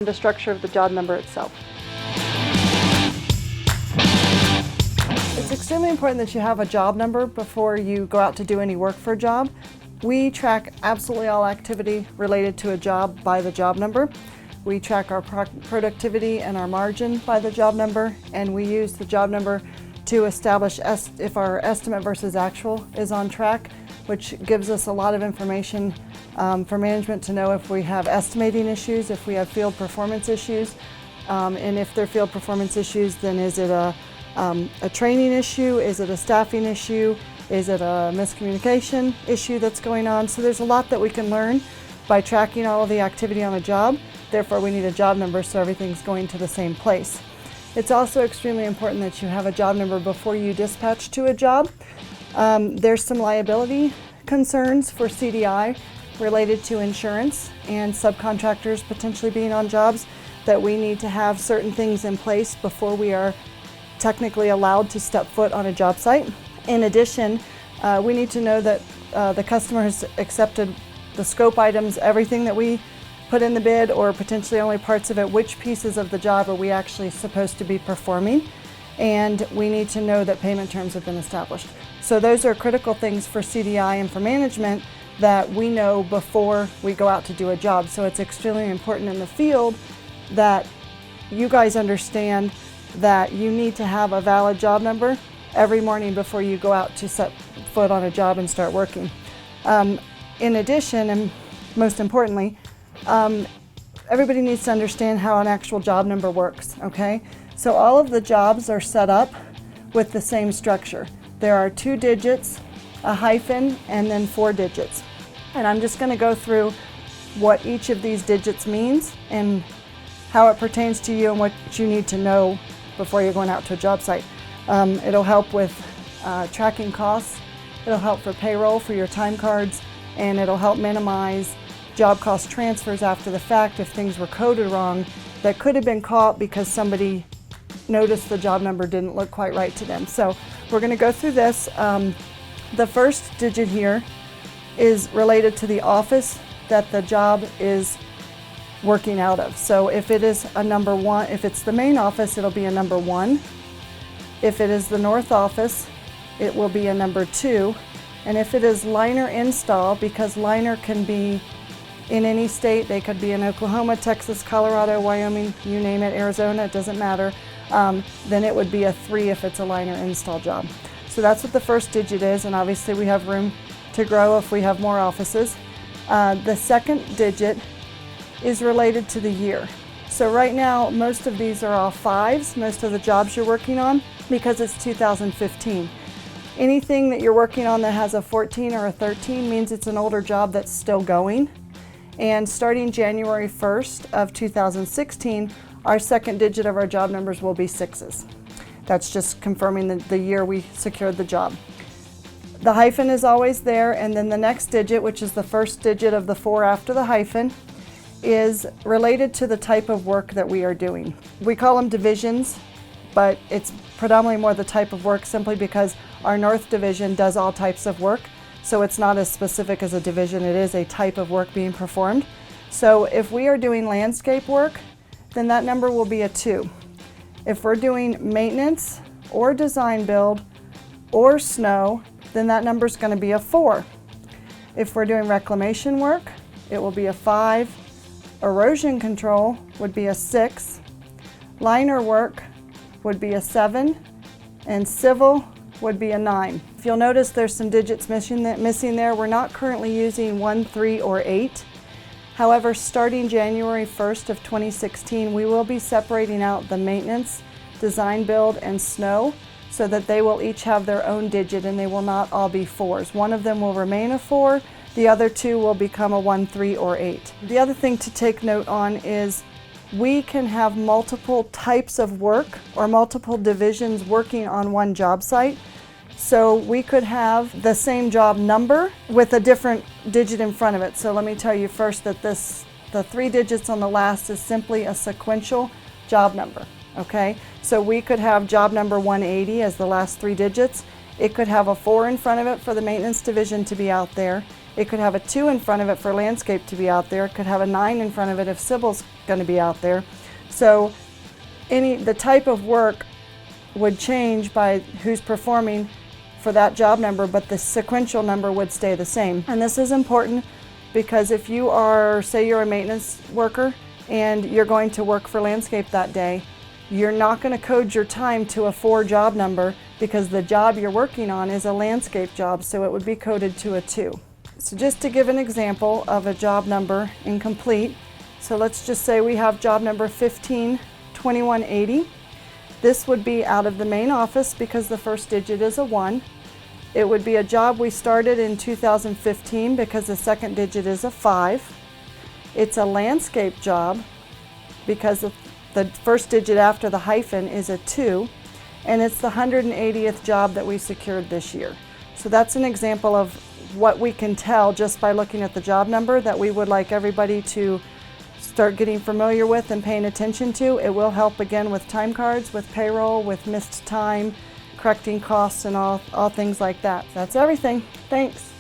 the structure of the job number itself. It's extremely important that you have a job number before you go out to do any work for a job. We track absolutely all activity related to a job by the job number. We track our productivity and our margin by the job number, and we use the job number to establish if our estimate versus actual is on track, which gives us a lot of information for management to know if we have estimating issues, if we have field performance issues, and if they're field performance issues, then is it a training issue, is it a staffing issue, is it a miscommunication issue that's going on? So there's a lot that we can learn by tracking all of the activity on a job. Therefore, we need a job number so everything's going to the same place. It's also extremely important that you have a job number before you dispatch to a job. There's some liability concerns for CDI related to insurance and subcontractors potentially being on jobs that we need to have certain things in place before we are technically allowed to step foot on a job site. In addition, we need to know that the customer has accepted the scope items, everything that we put in the bid, or potentially only parts of it, which pieces of the job are we actually supposed to be performing, and we need to know that payment terms have been established. So those are critical things for CDI and for management that we know before we go out to do a job. So it's extremely important in the field that you guys understand that you need to have a valid job number every morning before you go out to set foot on a job and start working. In addition, and most importantly, everybody needs to understand how an actual job number works, okay? So all of the jobs are set up with the same structure. There are 2 digits, a hyphen, and then 4 digits. And I'm just going to go through what each of these digits means and how it pertains to you and what you need to know before you're going out to a job site. It'll help with tracking costs, it'll help for payroll for your time cards, and it'll help minimize job cost transfers after the fact if things were coded wrong that could have been caught because somebody noticed the job number didn't look quite right to them. So we're going to go through this. The first digit here is related to the office that the job is working out of. So if it is a number 1, if it's the main office, it'll be a number 1. If it is the north office, it will be a number 2. And if it is liner install, because liner can be in any state, they could be in Oklahoma, Texas, Colorado, Wyoming, you name it, Arizona, it doesn't matter, then it would be a 3 if it's a liner install job. So that's what the first digit is, and obviously we have room to grow if we have more offices. The second digit is related to the year. So right now, most of these are all 5s, most of the jobs you're working on, because it's 2015. Anything that you're working on that has a 14 or a 13 means it's an older job that's still going. And starting January 1st of 2016, our second digit of our job numbers will be 6s. That's just confirming the year we secured the job. The hyphen is always there, and then the next digit, which is the first digit of the 4 after the hyphen, is related to the type of work that we are doing. We call them divisions, but it's predominantly more the type of work simply because our North Division does all types of work. So it's not as specific as a division, it is a type of work being performed. So if we are doing landscape work, then that number will be a 2. If we're doing maintenance or design build or snow, then that number is going to be a 4. If we're doing reclamation work, it will be a 5. Erosion control would be a 6. Liner work would be a 7. And civil would be a 9. If you'll notice, there's some digits missing there. We're not currently using 1, 3, or 8. However, starting January 1st of 2016, we will be separating out the maintenance, design build, and snow so that they will each have their own digit and they will not all be 4s. One of them will remain a 4, the other 2 will become a 1, 3, or 8. The other thing to take note on is we can have multiple types of work or multiple divisions working on one job site. So we could have the same job number with a different digit in front of it. So let me tell you first that the 3 digits on the last is simply a sequential job number, okay? So we could have job number 180 as the last 3 digits. It could have a 4 in front of it for the maintenance division to be out there. It could have a 2 in front of it for landscape to be out there. It could have a 9 in front of it if civil's going to be out there. So the type of work would change by who's performing for that job number, but the sequential number would stay the same. And this is important because if you are, say you're a maintenance worker and you're going to work for landscape that day, you're not going to code your time to a 4 job number because the job you're working on is a landscape job, so it would be coded to a 2. So just to give an example of a job number incomplete, so let's just say we have job number 152180. This would be out of the main office because the first digit is a 1. It would be a job we started in 2015 because the second digit is a 5. It's a landscape job because the first digit after the hyphen is a 2. And it's the 180th job that we secured this year. So that's an example of what we can tell just by looking at the job number that we would like everybody to start getting familiar with and paying attention to. It will help again with time cards, with payroll, with missed time, correcting costs, and all things like that. That's everything. Thanks.